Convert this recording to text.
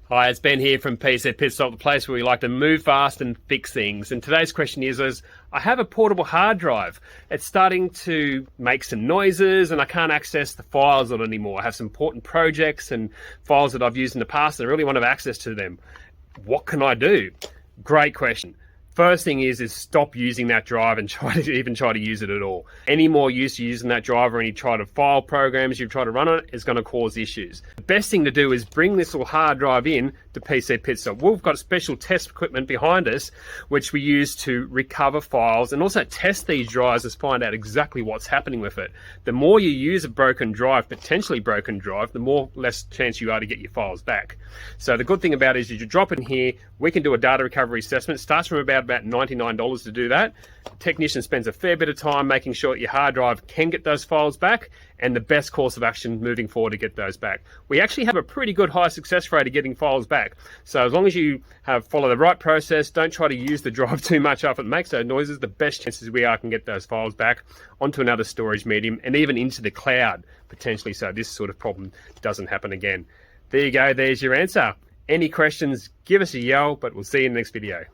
Hi, it's Ben here from PC Pitstop, the place where we like to move fast and fix things. And today's question is I have a portable hard drive. It's starting to make some noises and I can't access the files on it anymore. I have some important projects and files that I've used in the past and I really want to have access to them. What can I do? Great question. First thing is stop using that drive and try to use it at all. Any more use using that drive or any try to file programs you try to run on it is going to cause issues. The best thing to do is bring this little hard drive in to PC Pitstop. We've got special test equipment behind us which we use to recover files and also test these drives to find out exactly what's happening with it. The more you use a broken drive, potentially broken drive, the less chance you are to get your files back. So the good thing about it is you drop it in here, we can do a data recovery assessment. It starts from about $99 to do that. The technician spends a fair bit of time making sure that your hard drive can get those files back and the best course of action moving forward to get those back. We actually have a pretty good high success rate of getting files back. So as long as you follow the right process, don't try to use the drive too much up, it makes those noises, the best chances we are can get those files back onto another storage medium and even into the cloud potentially, so this sort of problem doesn't happen again. There you go, there's your answer. Any questions, give us a yell, but we'll see you in the next video.